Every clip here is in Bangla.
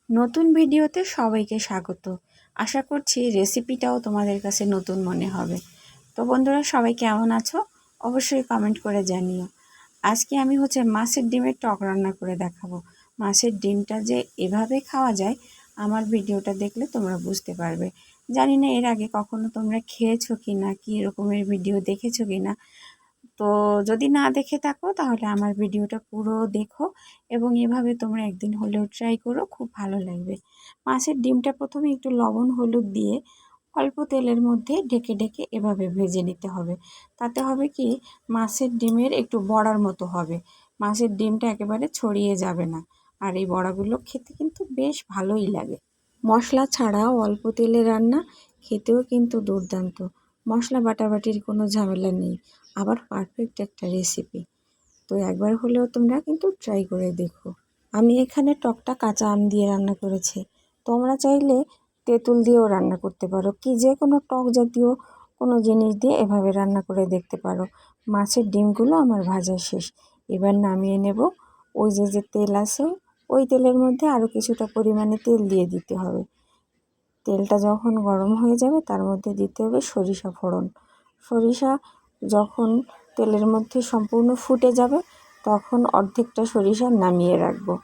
নতুন ভিডিওতে সবাইকে স্বাগত। আশা করছি রেসিপিটাও তোমাদের কাছে নতুন মনে হবে। তো বন্ধুরা, সবাই কেমন আছো অবশ্যই কমেন্ট করে জানিও। আজকে আমি মাছের ডিমের টক রান্না করে দেখাবো। মাছের ডিমটা যে এভাবে খাওয়া যায়, আমার ভিডিওটা দেখলে তোমরা বুঝতে পারবে। জানি না এর আগে কখনো তোমরা খেয়েছো কি না, কী রকমের ভিডিও দেখেছো কি না। তো যদি না দেখে থাকো তাহলে আমার ভিডিওটা পুরো দেখো এবং এভাবে তোমরা একদিন হলেও ট্রাই করো, খুব ভালো লাগবে। মাছের ডিমটা প্রথমে একটু লবণ হলুদ দিয়ে অল্প তেলের মধ্যে ঢেকে ঢেকে এভাবে ভেজে নিতে হবে। তাতে হবে কি, মাছের ডিমের একটু বড়ার মতো হবে, মাছের ডিমটা একেবারে ছড়িয়ে যাবে না। আর এই বড়াগুলো খেতে কিন্তু বেশ ভালোই লাগে। মশলা ছাড়াও অল্প তেলে রান্না, খেতেও কিন্তু দুর্দান্ত। মশলা বাটাবাটির কোনো ঝামেলা নেই, আবার পারফেক্ট একটা রেসিপি। তো একবার হলেও তোমরা কিন্তু ট্রাই করে দেখো। আমি এখানে টকটা কাঁচা আম দিয়ে রান্না করেছি। তোমরা চাইলে তেঁতুল দিয়েও রান্না করতে পারো, কি যে কোনো টক জাতীয় কোনো জিনিস দিয়ে এভাবে রান্না করে দেখতে পারো। মাছের ডিমগুলো আমার ভাজা শেষ, এবার নামিয়ে নেব। ওই যে তেল আছে, ওই তেলের মধ্যে আরও কিছুটা পরিমাণে তেল দিয়ে দিতে হবে। তেলটা যখন গরম হয়ে যাবে তার মধ্যে দিতে হবে সরিষা ফোড়ন। সরিষা যখন তেলের মধ্যে সম্পূর্ণ ফুটে যাবে তখন অর্ধেকটা সরিষা নামিয়ে রাখবো,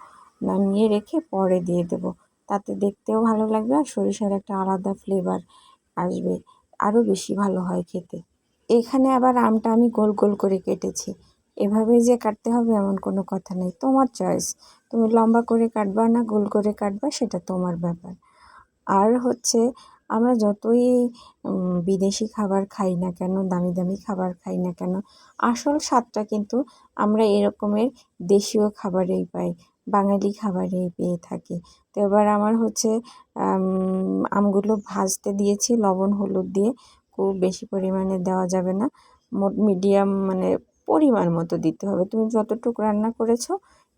নামিয়ে রেখে পরে দিয়ে দেব। তাতে দেখতেও ভালো লাগবে আর সরিষার একটা আলাদা ফ্লেভার আসবে, আরও বেশি ভালো হয় খেতে। এখানে আবার আমটা আমি গোল গোল করে কেটেছি। এভাবেই যে কাটতে হবে এমন কোনো কথা নেই, তোমার চয়েস। তুমি লম্বা করে কাটবা না গোল করে কাটবা সেটা তোমার ব্যাপার। আর আমরা যতই বিদেশি খাবার খাই না কেন, দামি দামি খাবার খাই না কেন, আসল স্বাদটা কিন্তু আমরা এরকমের দেশীয় খাবারেই পাই, বাঙালি খাবারেই পেয়ে থাকি। তো এবার আমার আমগুলো ভাজতে দিয়েছি লবণ হলুদ দিয়ে। খুব বেশি পরিমাণে দেওয়া যাবে না, মিডিয়াম পরিমাণ মতো দিতে হবে। তুমি যতটুকু রান্না করেছো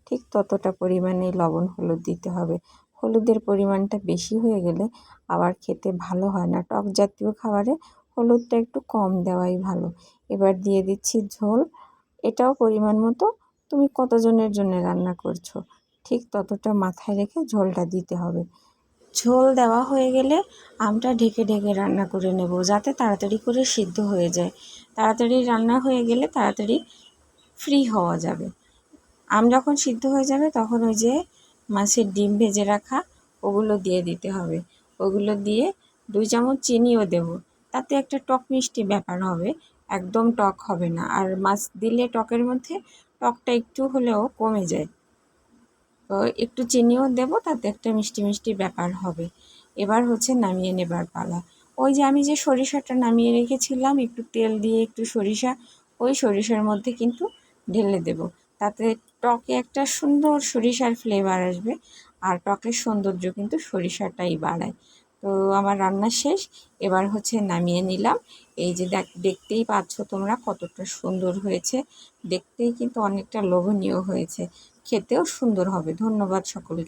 ঠিক ততটা পরিমাণে লবণ হলুদ দিতে হবে। হলুদের পরিমাণটা বেশি হয়ে গেলে আবার খেতে ভালো হয় না, টক জাতীয় খাবারে হলুদটা একটু কম দেওয়াই ভালো। এবার দিয়ে দিচ্ছি ঝোল, এটাও পরিমাণ মতো। তুমি কতজনের জন্য রান্না করছো ঠিক ততটা মাথায় রেখে ঝোলটা দিতে হবে। ঝোল দেওয়া হয়ে গেলে আমটা ঢেকে ঢেকে রান্না করে নেব, যাতে তাড়াতাড়ি করে সিদ্ধ হয়ে যায়। তাড়াতাড়ি রান্না হয়ে গেলে তাড়াতাড়ি ফ্রি হওয়া যাবে। আম যখন সিদ্ধ হয়ে যাবে তখন ওই যে মাছের ডিম ভেজে রাখা ওগুলো দিয়ে দিতে হবে। ওগুলো দিয়ে 2 চামচ চিনিও দেব, তাতে একটা টক মিষ্টি ব্যাপার হবে, একদম টক হবে না। আর মাছ দিলে টকের মধ্যে টকটা একটু হলেও কমে যায়, তো একটু চিনিও দেব, তাতে একটা মিষ্টি মিষ্টি ব্যাপার হবে। এবার নামিয়ে নেবার পালা। ওই যে আমি যে সরিষাটা নামিয়ে রেখেছিলাম একটু তেল দিয়ে, একটু সরিষা, ওই সরিষার মধ্যে কিন্তু ঢেলে দেব। তাতে টকে একটা সুন্দর সরিষার ফ্লেভার আসবে, আর টকের সৌন্দর্য কিন্তু সরিষাটাই বাড়ায়। তো আমার রান্না শেষ, এবার নামিয়ে নিলাম। এই যে দেখতেই পাচ্ছ তোমরা কতটা সুন্দর হয়েছে, দেখতেই কিন্তু অনেকটা লোভনীয় হয়েছে, খেতেও সুন্দর হবে। ধন্যবাদ সকলকে।